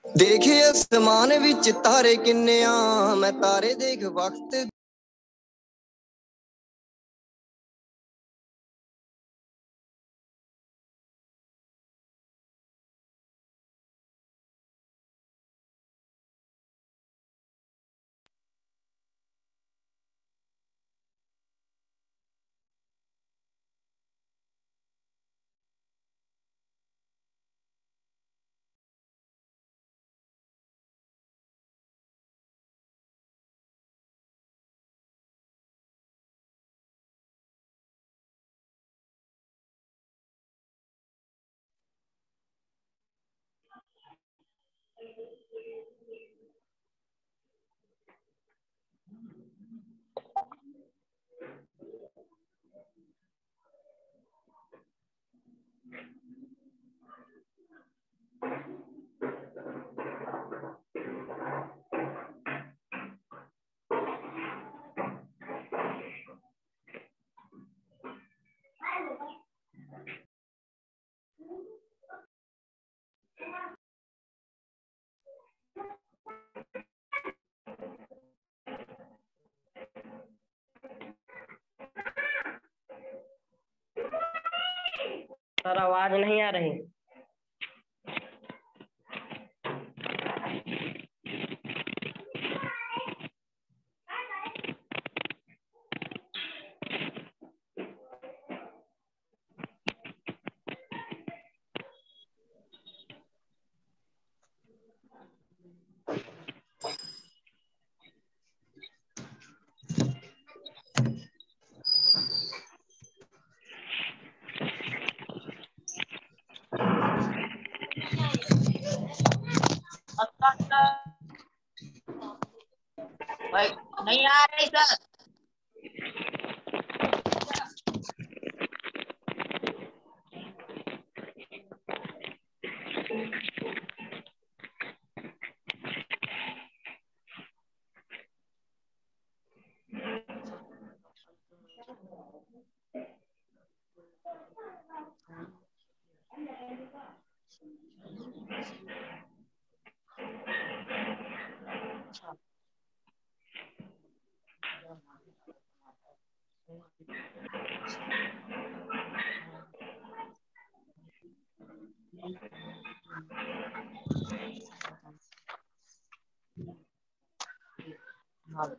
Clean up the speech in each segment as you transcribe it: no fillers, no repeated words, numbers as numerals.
देखे आसमान विच तारे किन्ने आ, मैं तारे देख वक्त सर आवाज नहीं आ रही। नहीं आ रही सर।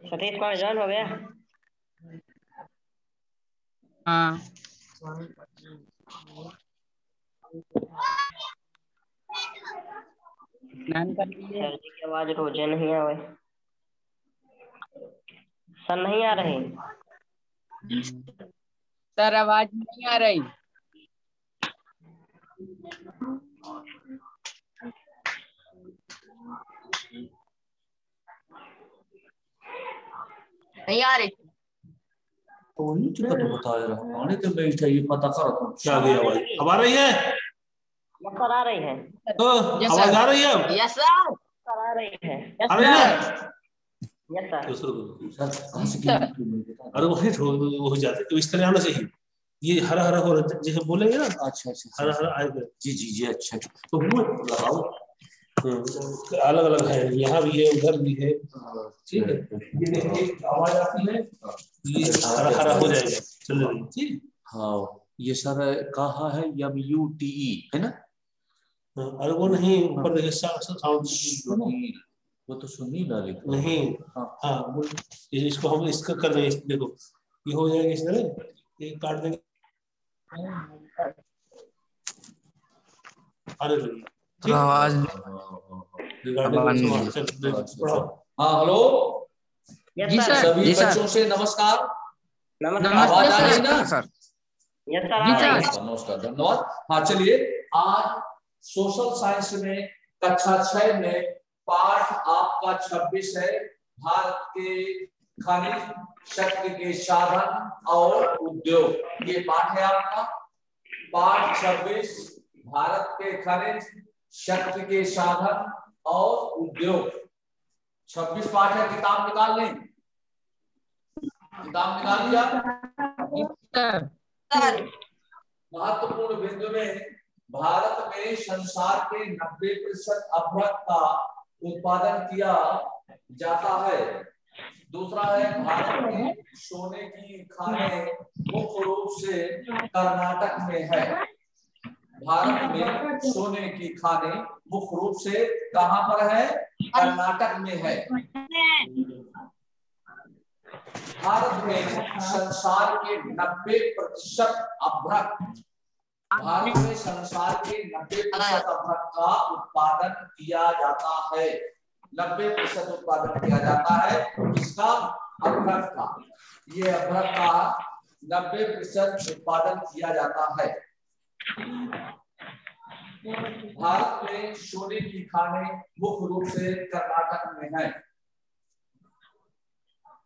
सतीश कौन ज्वाइन हो गया? हाँ स्नान कर लिए। सर जी की आवाज रोजे नहीं आवे। सर नहीं आ रही। सर आवाज नहीं आ रही। नहीं आ रही। तो नहीं टिकट बताया रहा आने के मैं चाहिए पता कर क्या गई आवाज? अब आ रही है? सर आ रही है। तो आवाज आ रही है अब? Yes sir. सर आ रही है। आ रही है ना? Yes sir. सर कहां से सर। अरे वही हो जाते तो इस तरह आना चाहिए। ये हरा हरा हो रहा जैसे बोलेंगे ना, अच्छा अच्छा हरा हरा आएगा। जी जी जी अच्छा तो वो लगाओ। अलग अलग है, यहाँ भी है उधर भी है। ठीक है, ये देखिए आवाज आती है, ये हरा हरा हो जाएगा, चलो ठीक। हाँ ये सर कहा है MUTE है ना? अरे वो नहीं, ऊपर देखिए साउंड वो तो सुनी ना लिखा नहीं। हाँ इसको हम इसका कर देंगे, देखो ये हो जाएगा इस तरह, ये काट देंगे। अरे ठीक आवाज हाँ हेलो जी सर। सभी जी सर। बच्चों से नमस्कार। नमस्कार। आवाज आ रही ना? सर। यस सर जी आ रही है। सर। नमस्कार धन्यवाद। हाँ चलिए आज सोशल साइंस में कक्षा 6 में पाठ आपका 26 है, भारत के खनिज शक्ति के साधन और उद्योग। ये पाठ है आपका पाठ 26 भारत के खनिज शक्ति के साधन और उद्योग। 26 पाठ है, किताब निकाल लें, किताब निकाल लिया। सर। महत्वपूर्ण बिंदु में भारत में संसार के 90% अभ्रक का उत्पादन किया जाता है। दूसरा है भारत में सोने की खानें मुख्य रूप से कर्नाटक में है। भारत में सोने की खानें मुख्य रूप से कहां पर है? कर्नाटक में है। भारत में संसार के 90% अभ्रक, भारत में संसार के 90% अभ्रक का उत्पादन किया जाता है। 90% उत्पादन किया जाता है इसका, अभ्रक का। ये अभ्रक का 90% उत्पादन किया जाता है। भारत में सोने की खानें मुख्य रूप से कर्नाटक में है।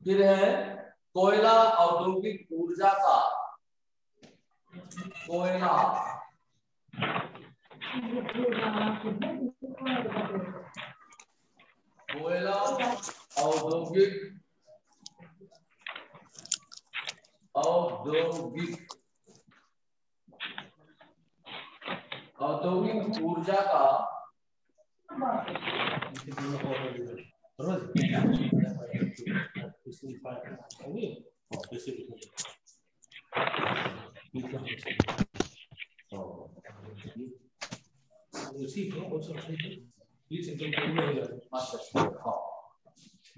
फिर है कोयला औद्योगिक ऊर्जा का, कोयला औद्योगिक ऊर्जा का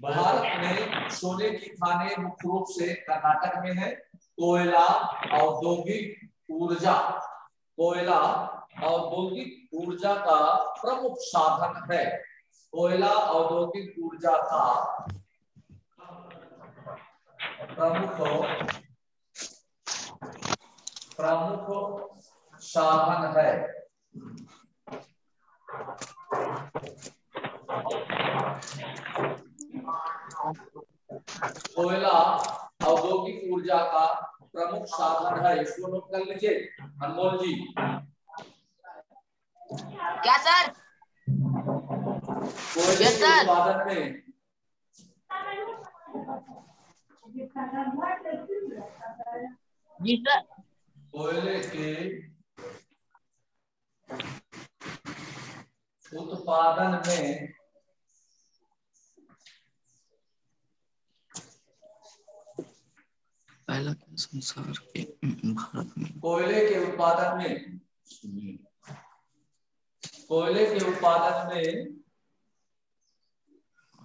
भारत में सोने की खानें मुख्य रूप से कर्नाटक में है। कोयला औद्योगिक ऊर्जा, कोयला औद्योगिक ऊर्जा का प्रमुख साधन है। कोयला औद्योगिक ऊर्जा का प्रमुख साधन है। कोयला औद्योगिक ऊर्जा का प्रमुख साधन है। इसको नोट कर लीजिए अनमोल जी। क्या सर? कोयले के उत्पादन में जी सर। कोयले के उत्पादन में पहला संसार के भारत में कोयले के उत्पादन में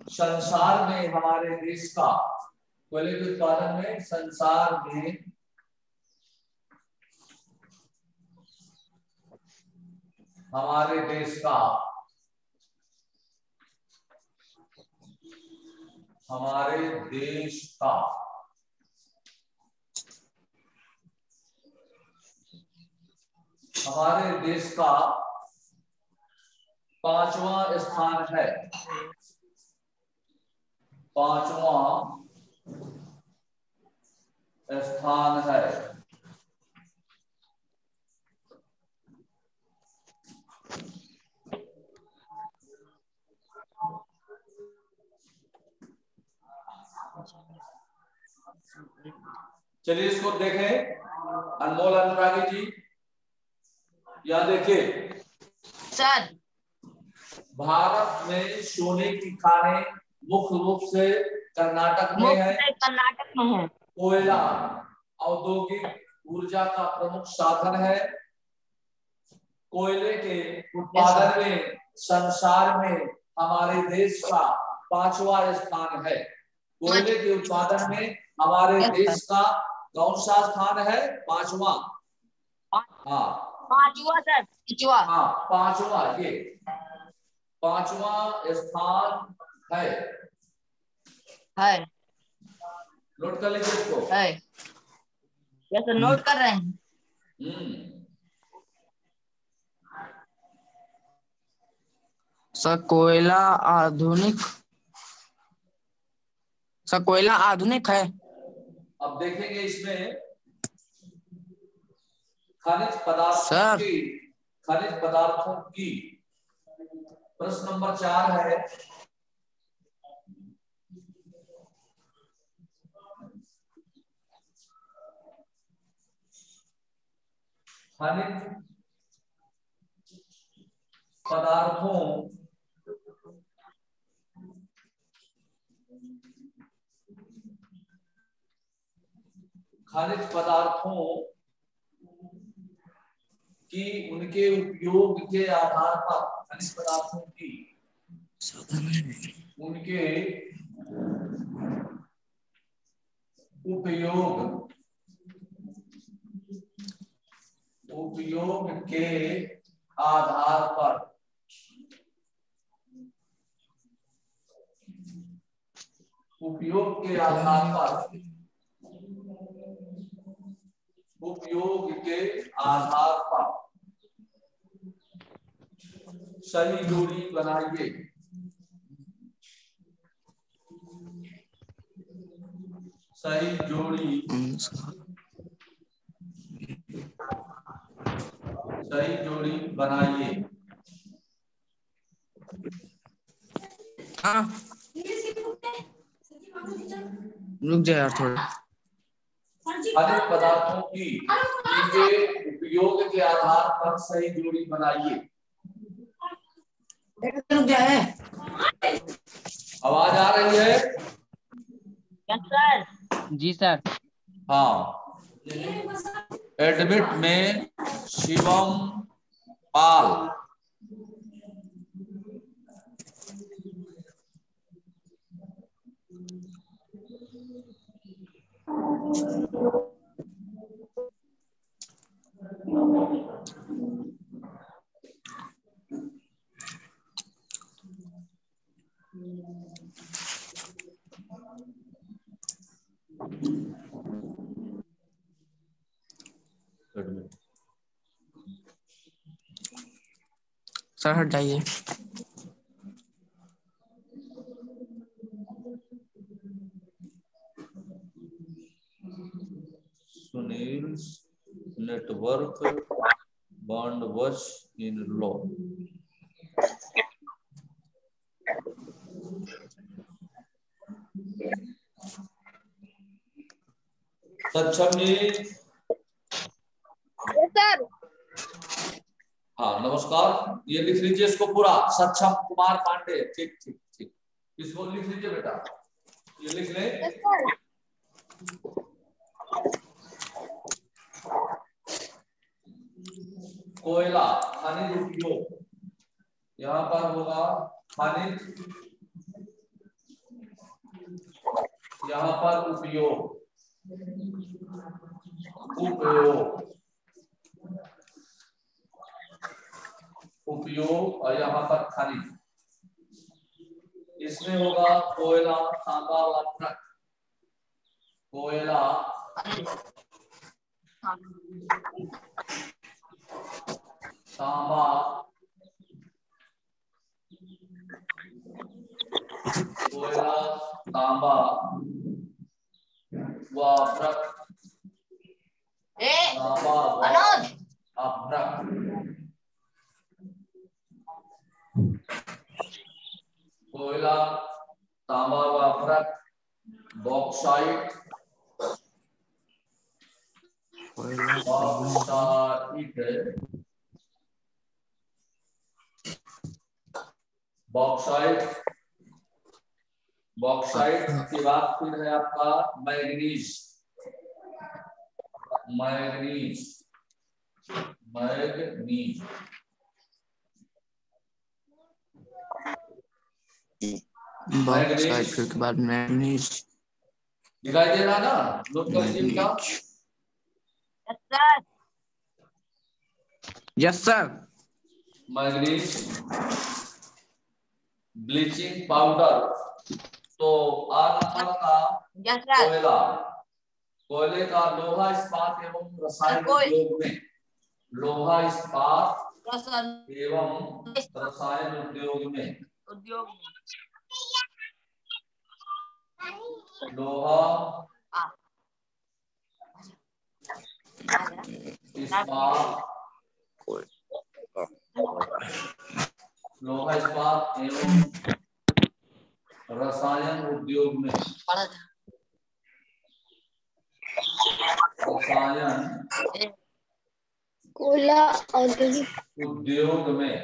संसार में हमारे देश का, कोयले के उत्पादन में संसार में हमारे देश का, हमारे देश का 5वां स्थान है। 5वां स्थान है। चलिए इसको देखें अनमोल अनुरागी जी, यहां देखिए सर भारत में सोने की खानें मुख्य रूप से कर्नाटक में है। कर्नाटक में है। कोयला औद्योगिक ऊर्जा का प्रमुख साधन है। कोयले के उत्पादन में संसार में हमारे देश का 5वां स्थान है। कोयले के उत्पादन में हमारे देश का कौन सा स्थान है? 5वां। हाँ 5वां सर। 5वां। हाँ 5वां, ये 5वां स्थान है। नोट कर लीजिए इसको। जैसे नोट कर रहे हैं। सर कोयला आधुनिक है। अब देखेंगे इसमें खनिज पदार्थों की प्रश्न नंबर 4 है। खनिज पदार्थों खनिज पदार्थों की उनके उपयोग के आधार पर खनिज पदार्थों की उनके उपयोग के आधार पर उपयोग के आधार पर सही जोड़ी बनाइए। सही जोड़ी बनाइए। हाँ रुक जा यार थोड़ा। खनिज पदार्थों की उनके उपयोग के आधार पर सही जोड़ी बनाइए। आवाज आ रही है? Yes sir. जी सर। हाँ, एडमिट में शिवम पाल। सर हट जाइए। सुनील नेटवर्क बॉन्डवश in law. Saksham ji. Sir. हाँ नमस्कार, ये लिख लीजिए इसको पूरा। सक्षम कुमार पांडे। ठीक ठीक ठीक, इसको लिख लीजिए बेटा, ये लिख ले। कोयला खनिज उपयोग, यहाँ पर होगा खनिज, यहाँ पर उपयोग और यहाँ पर खनिज। इसमें होगा कोयला, तांबा व अभ्रक। कोयला, तांबा, कोयला, तांबा व अभ्रक। तांबा व अभ्रक। कोयला, तांबा व अभ्रक, बॉक्साइट, बॉक्साइट के बाद फिर है आपका मैग्नीज। बॉक्साइट फिर के बाद मैग्नीज। दिखाई दे रहा ना? नोट कर लीजिए बेटा। Yes sir. Manganese, bleaching powder. तो आठ नंबर का कोयला, कोयले का लोहा इस्पात एवं रसायन उद्योग में, लोहा इस्पात एवं रसायन उद्योग में, लोहा इस्पात, लोहा इस्पात एवं रसायन उद्योग में, रसायन कोयला औद्योगिक उद्योग में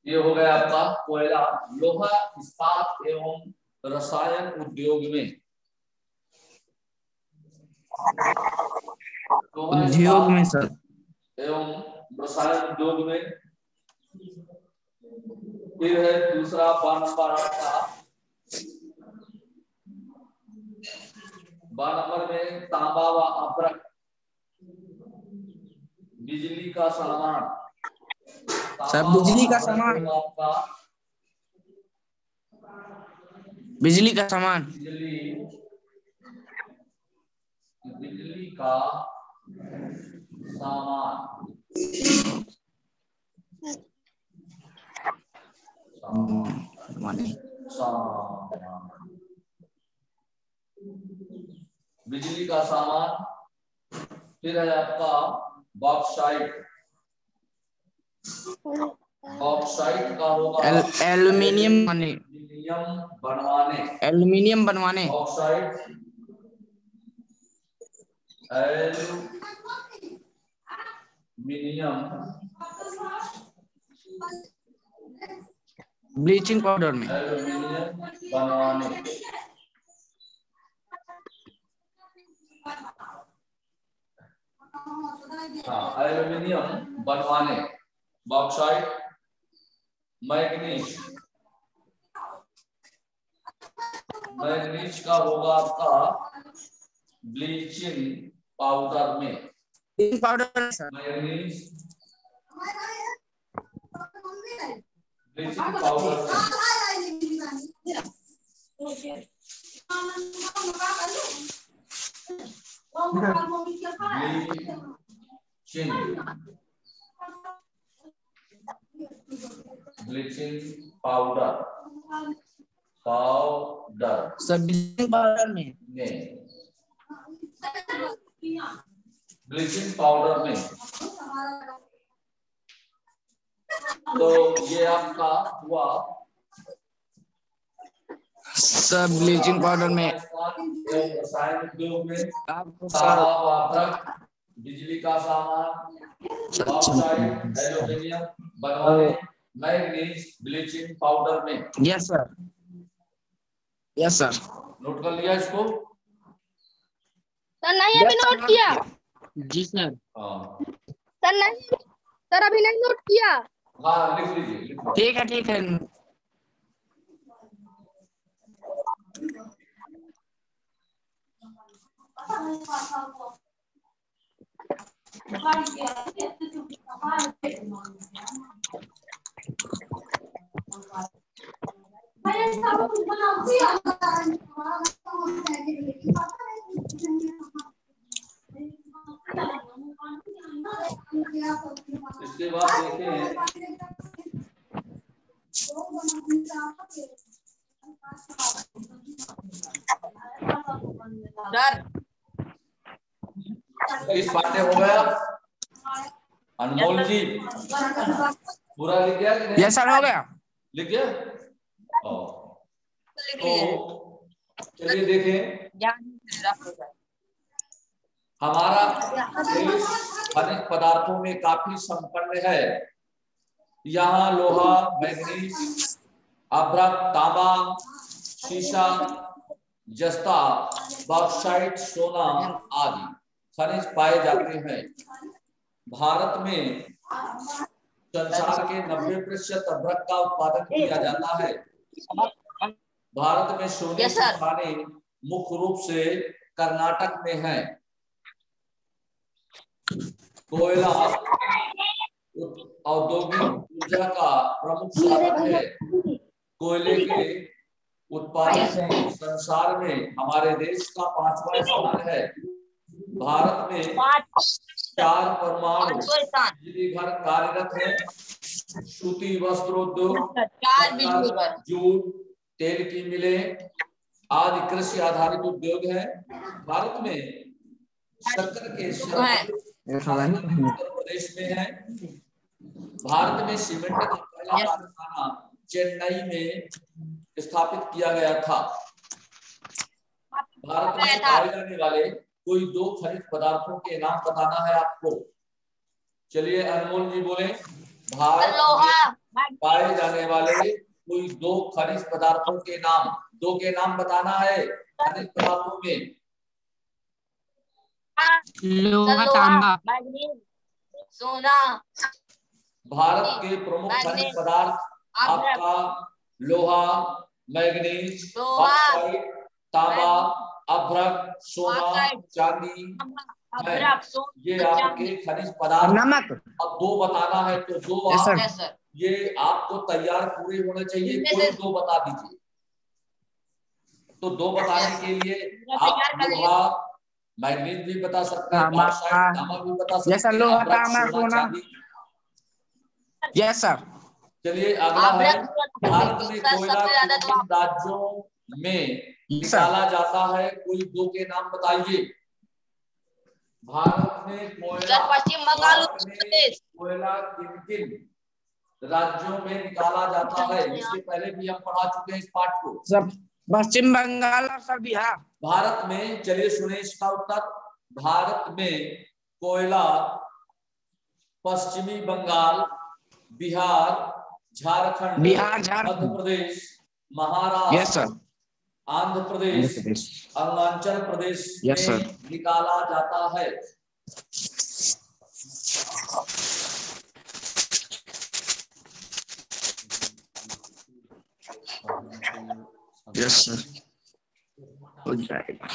ये हो गया आपका कोयला। लोहा इस्पात एवं रसायन उद्योग में, उद्योग में सर, एवं रसायन उद्योग में। फिर है दूसरा 12 नंबर आपका, 12 नंबर में तांबा व अभ्रक, बिजली का सामान। सर बिजली का सामान, आपका बिजली का सामान, बिजली का सामान, बिजली का सामान। फिर है आपका बॉक्साइट, बॉक्साइट का होगा एल्यूमिनियम बनवाने, एल्यूमिनियम बनवाने, बॉक्साइट एल्यूमिनियम, ब्लीचिंग पाउडर में, एल्यूमिनियम बनवाने। हाँ, एल्यूमिनियम बनवाने, बॉक्साइट। मैग्नीज, मैग्नीज का होगा आपका ब्लीचिंग पाउडर में, powder sir, manganese bleaching powder में। Bleaching powder, powder sir bleaching powder में, ब्लीचिंग पाउडर में। तो ये आपका हुआ सर ब्लीचिंग पाउडर में, रसायन उद्योग में आपको तांबा व अभ्रक, बिजली का सामान, बॉक्साइट, एल्यूमिनियम बनवाने, मैग्नीज ब्लीचिंग पाउडर में। Yes sir, yes sir. Note कर लिया इसको? सर नहीं अभी नोट किया। जी सर। सर नहीं, सर अभी नहीं नोट किया। हाँ लिख लीजिए, लिख लीजिए। ठीक है, ठीक है। इसके बाद देखें इस पाठ्य हो गया। अनमोल जी पूरा लिख गया कि नहीं? यस सर, हो गया। लिख गया? तो चलिए देखें, हमारा देश खनिज पदार्थों में काफी संपन्न है। यहाँ लोहा, मैग्नीज, अभ्रक, तांबा, शीशा, जस्ता, बॉक्साइट, सोना आदि खनिज पाए जाते हैं। भारत में संसार के 90% अभ्रक का उत्पादन किया जाता है। भारत में सोने की खानें मुख्य रूप से कर्नाटक में है। कोयला औद्योगिक ऊर्जा का प्रमुख साधन है। कोयले के उत्पादन में संसार में हमारे देश का 5वां स्थान है। भारत में 4 परमाणु बिजली घर कार्यरत है। सूती वस्त्रोद्योग, जूट, तेल की मिलें आदि कृषि आधारित उद्योग है। भारत में शक्कर के उत्तर प्रदेश में है। भारत में सीमेंट का पहला कारखाना चेन्नई में स्थापित किया गया था। भारत में पाए जाने वाले कोई दो खनिज पदार्थों के नाम बताना है आपको। चलिए अनमोल जी बोले, भारत में पाए जाने वाले कोई दो खनिज पदार्थों के नाम, दो के नाम बताना है खनिज पदार्थों में। लोहा, तांबा, सोना। भारत के प्रमुख खनिज पदार्थ आपका लोहा, मैग्नीज, बॉक्साइट, तांबा, अभ्रक, सोना, चांदी है। ये आपके खनिज पदार्थ। नमक। अब दो बताना है तो दो आप ये आपको तैयार पूरे होने चाहिए, कोई दो बता दीजिए। तो दो बताने के लिए आप लोहा, मैग्नीज भी बता सकते हैं, बॉक्साइट, तांबा भी बता सकते हैं, लोहा, अभ्रक, तांबा, सोना, सोना। चांदी। Yes sir. चलिए अगला है, भारत में कोयला किन राज्यों में निकाला जाता है, कोई दो के नाम बताइए। भारत में कोयला, पश्चिम बंगाल, भारत में कोयला किन किन राज्यों में निकाला जाता है, इसके पहले भी हम पढ़ा चुके हैं इस पाठ को। सब पश्चिम बंगाल और सब बिहार। भारत में, चलिए सुने इसका उत्तर, भारत में कोयला पश्चिमी बंगाल, बिहार, झारखंड, मध्य प्रदेश, महाराष्ट्र, आंध्र प्रदेश, अरुणाचल प्रदेश में निकाला जाता है। यस सर, हो जाएगा।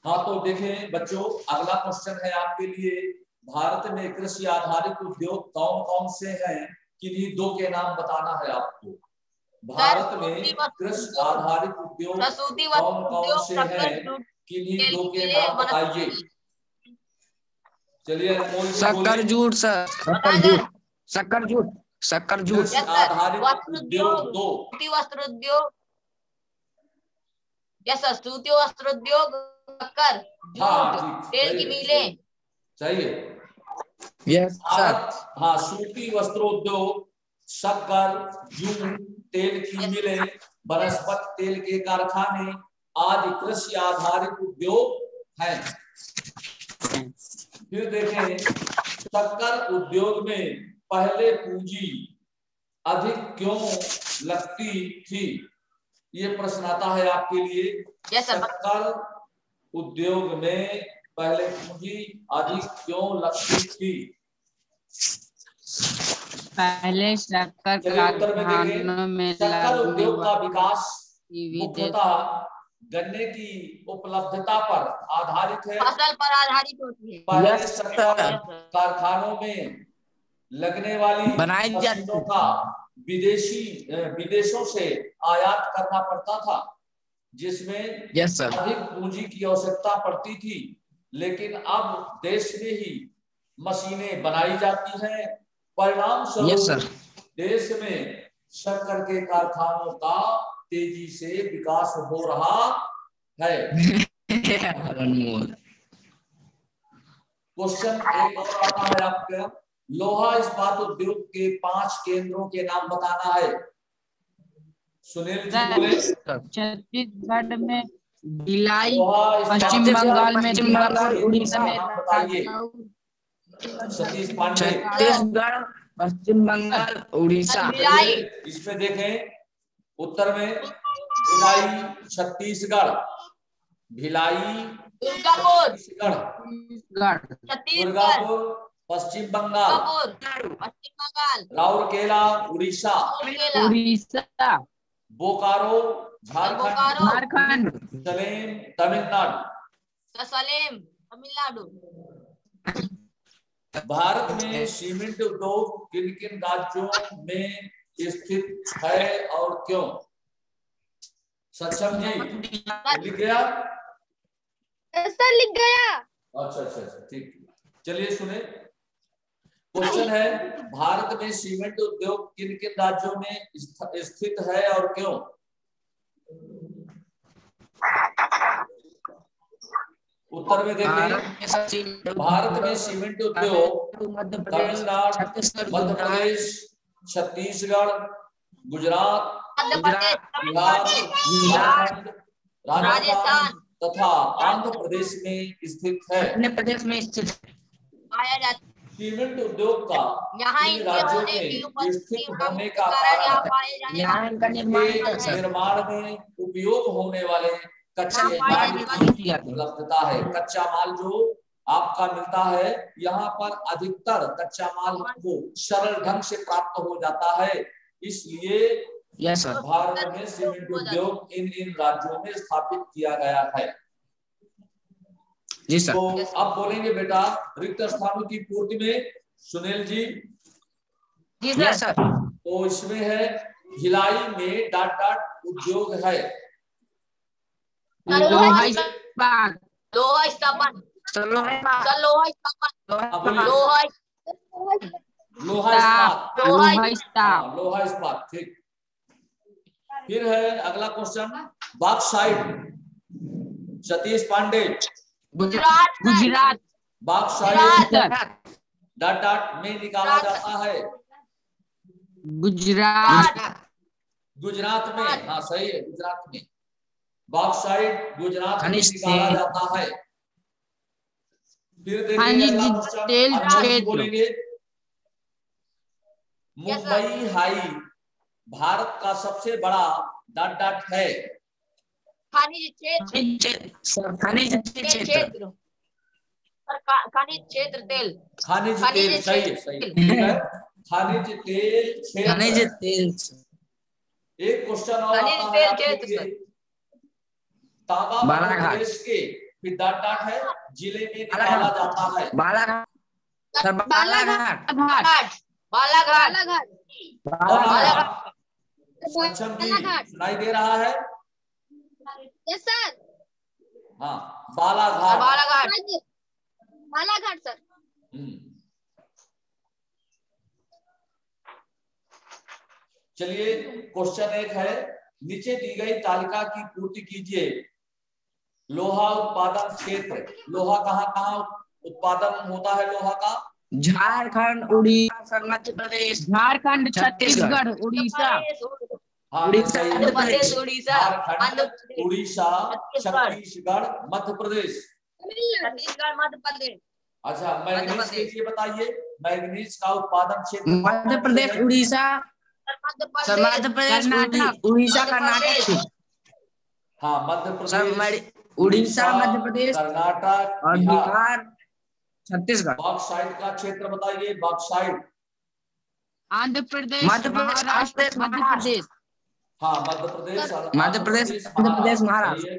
हाँ तो देखें बच्चों, अगला क्वेश्चन है आपके लिए, भारत में कृषि आधारित उद्योग कौन कौन से हैं, किन्हीं दो के नाम बताना है आपको। भारत में कृषि आधारित उद्योग कौन कौन से हैं, किन्हीं दो के नाम बताइए। चलिए शक्कर जूट सर, शक्कर जूट आधारित उद्योग दो। वस्त्र उद्योग, यस सूती वस्त्र उद्योग, शक्कर, जूट, तेल की मिलें। चाहिए यस सर। हाँ, सूती वस्त्रोद्योग, शक्कर, जूट, तेल की मिलें, वनस्पति तेल के कारखाने आदि कृषि आधारित उद्योग हैं। फिर देखें, शक्कर उद्योग में पहले पूंजी अधिक क्यों लगती थी, ये प्रश्न आता है आपके लिए। शक्कर उद्योग में पहले पूंजी अधिक क्यों लगती थी? पहले शक्कर कारखानों में शक्कर उद्योग का विकास मुख्यतः गन्ने की उपलब्धता पर आधारित है, फसल पर आधारित होती है। पहले शक्कर कारखानों में लगने वाली मशीनों का विदेशों से आयात करना पड़ता था, जिसमें अधिक पूंजी की आवश्यकता पड़ती थी। लेकिन अब देश में ही मशीनें बनाई जाती हैं, परिणाम स्वरूप देश में शक्कर के कारखानों का तेजी से विकास हो रहा है। क्वेश्चन एक और आता है आपका, लोहा इस्पात उद्योग के 5 केंद्रों के नाम बताना है। सुनील जी बोले। छत्तीसगढ़ में भिलाई, पश्चिम बंगाल में, उड़ीसा में बताइए। सतीश पांडे। छत्तीसगढ़, पश्चिम बंगाल, उड़ीसा। इसमें देखें उत्तर में भिलाई छत्तीसगढ़, भिलाई छत्तीसगढ़, दुर्गापुर पश्चिम बंगाल, राउरकेला उड़ीसा, बोकारो झारखंड, सलेम तमिलनाडु। भारत में सीमेंट उद्योग किन किन राज्यों में स्थित है और क्यों? सक्षम जी लिख गया? सर लिख गया। अच्छा ठीक, चलिए सुने। क्वेश्चन है, भारत में सीमेंट उद्योग किन किन राज्यों में स्थित है और क्यों? उत्तर में देखें, भारत में सीमेंट उद्योग तमिलनाडु, मध्य प्रदेश, छत्तीसगढ़, गुजरात, मध्य प्रदेश, बिहार, बिहार, झारखंड, राजस्थान तथा आंध्र प्रदेश में स्थित है। मध्य प्रदेश में स्थित पाया जाता सीमेंट उद्योग का यहाँ इन इनके राज्यों होने की में उपस्थिति स्थित का होने मुख्य का कारण यहाँ कारण पाए जाने यहाँ इनका निर्माण के होता है सर। निर्माण में उपयोग होने वाले कच्चे यहाँ पाए माल जाने वाली की उपलब्धता है। कच्चा माल जो आपका मिलता है, यहाँ पर अधिकतर कच्चा माल हमको सरल ढंग से प्राप्त हो जाता है। इसलिए यस सर। भारत में सीमेंट उद्योग इन राज्यों में स्थापित किया गया है। जी सर। तो अब बोलेंगे बेटा रिक्त स्थानों की पूर्ति में सुनील जी। Yes sir. तो इसमें है भिलाई में डॉट डॉट उद्योग है। लोहा इस्पात, लोहा इस्पात, लोहा लोहा इस्पात, लोहा लोहा इस्पात, लोहा इस्पात, हाँ, लोहा इस्पात, ठीक। फिर है अगला question bauxite, Satish Pandey. Gujarat, bauxite dot dot में निकाला जाता है। गुजरात, गुजरात में, हाँ सही है, गुजरात में बॉक्साइट गुजरात में खनिज निकाला तेल। जाता है। फिर देखिए खनिज अगला क्वेश्चन तेल अनुराग जी क्षेत्र। बोलेंगे मुंबई हाई भारत का सबसे बड़ा डॉट डॉट है। खनिज क्षेत्र, खनिज क्षेत्र, खनिज क्षेत्र तेल, खनिज तेल, सही है, सही है, ठीक है। खनिज तेल खनिज क्षेत्र। तेल। एक क्वेश्चन और खनिज आता तेल है आपके क्षेत्र। लिए। तांबा मध्य बालाघाट। प्रदेश के फिर डॉट डॉट है जिले में निकाला जाता है। बालाघाट, सर बालाघाट, बालाघाट, बालाघाट, बालाघाट। सक्षम जी सुनाई दे रहा है? Yes sir. हाँ, बालाघाट। बालाघाट, बालाघाट सर। चलिए क्वेश्चन एक है, नीचे दी गई तालिका की पूर्ति कीजिए। लोहा उत्पादन क्षेत्र, लोहा कहाँ कहाँ उत्पादन होता है लोहा का? झारखंड, उड़ीसा, मध्य प्रदेश, झारखंड, छत्तीसगढ़, उड़ीसा, हाँ, उड़ीसा, सही है। मध्य प्रदेश, उड़ीसा, आंध्र झारखंड, प्रदेश, उड़ीसा, छत्तीसगढ़, मध्य प्रदेश। छत्तीसगढ़, मध्य प्रदेश। अच्छा, मैग्नीज के लिए बताइए, मैग्नीज का उत्पादन क्षेत्र मध्य प्रदेश, उड़ीसा, मध्य प्रदेश, उड़ीसा, कर्नाटक। हाँ, मध्य प्रदेश, उड़ीसा, मध्य प्रदेश, कर्नाटक और बिहार। बिहार, छत्तीसगढ़। बॉक्साइट का क्षेत्र बताइए। बॉक्साइट आंध्र प्रदेश, मध्य प्रदेश, मध्य प्रदेश, हाँ, मध्य प्रदेश, मध्य प्रदेश, महाराष्ट्र।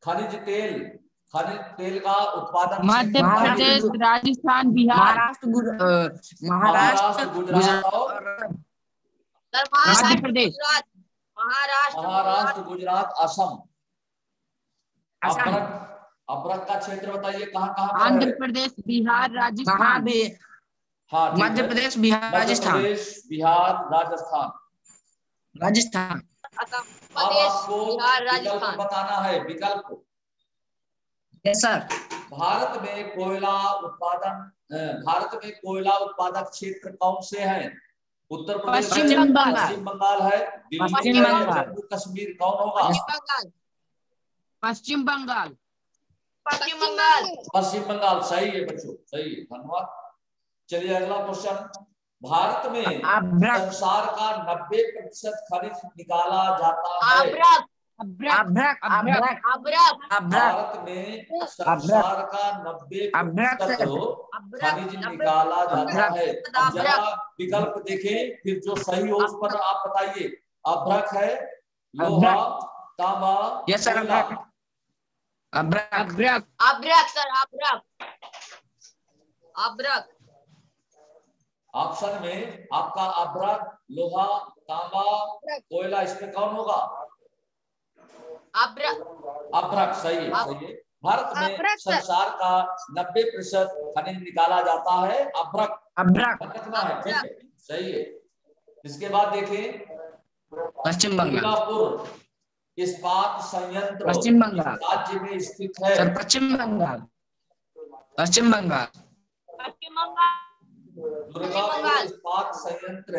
खनिज तेल, खनिज तेल का उत्पादन मध्य प्रदेश, राजस्थान, बिहार, महाराष्ट्र, गुजरात और मध्य प्रदेश, महाराष्ट्र, गुजरात, असम। अब्रक का क्षेत्र बताइए कहाँ कहाँ पर है? आंध्र प्रदेश, बिहार, राजस्थान। हाँ, मध्य प्रदेश, बिहार, राजस्थान, मध्य प्रदेश, बिहार, राजस्थान। राजस्थान। अब आपको विकल्प बताना है, विकल्प। Yes sir. भारत में कोयला उत्पादक क्षेत्र कौन से हैं? उत्तर प्रदेश, पश्चिम बंगाल, पश्चिम बंगाल है, दिल्ली पश्चिम है, बंगाल, जम्मू कश्मीर, कौन होगा? पश्चिम बंगाल, पश्चिम बंगाल, पश्चिम बंगाल, सही है बच्चों, सही है, धन्यवाद। चलिए अगला क्वेश्चन। भारत में संसार का 90% खनिज निकाला जाता है। भारत में संसार का 90% खनिज निकाला जाता है। अब जरा विकल्प देखें, फिर जो सही हो उस पर आप बताइए। अभ्रक है, लोहा, तांबा, यस सर, अभ्रक, अभ्रक सर, अभ्रक। ऑप्शन में आपका अभ्रक, लोहा, तांबा, कोयला, इसमें कौन होगा? अभ्रक, सही है, सही है। भारत में संसार का 90% खनिज निकाला जाता है अभ्रक, रखना है, ठीक है, सही है। इसके बाद देखें, पश्चिम बंगाल, दुर्गापुर इस्पात संयंत्र पश्चिम बंगाल राज्य में स्थित है। सर, पश्चिम बंगाल, पश्चिम बंगाल, दुर्गापुर इस्पात संयंत्र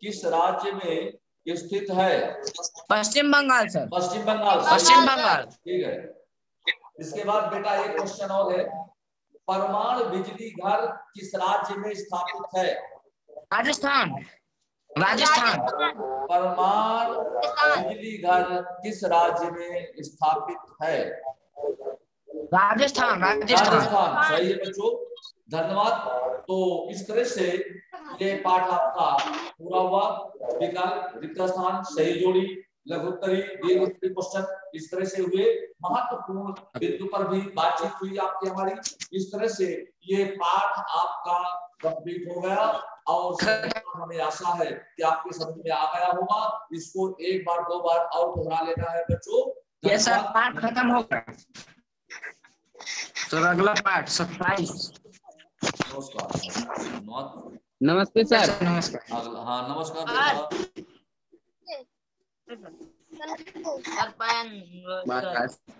किस राज्य में स्थित है? पश्चिम बंगाल सर। पश्चिम बंगाल। पश्चिम बंगाल। ठीक है। इसके बाद बेटा एक क्वेश्चन और है, परमाणु बिजली घर किस राज्य में स्थापित है? राजस्थान। राजस्थान। परमाणु बिजली घर किस राज्य में स्थापित है? राजस्थान। राजस्थान। सही है बच्चों, धन्यवाद। तो इस तरह से ये पाठ आपका पूरा हुआ। विकल्प, रिक्त स्थान, सही जोड़ी, लघुत्तरी, दीर्घोत्तरी क्वेश्चन इस तरह से हुए। महत्वपूर्ण बिंदु पर भी बातचीत हुई आपकी हमारी। इस तरह से ये पाठ आपका कंप्लीट हो गया और हमें आशा है कि आपके समझ में आ गया होगा। इसको एक बार दो बार और दोहरा लेना है बच्चों। ये सर पाठ खत्म हो गया, तो अगला पाठ 27। नमस्कार। नमस्ते सर। नमस्कार। हाँ नमस्कार बेटा। सर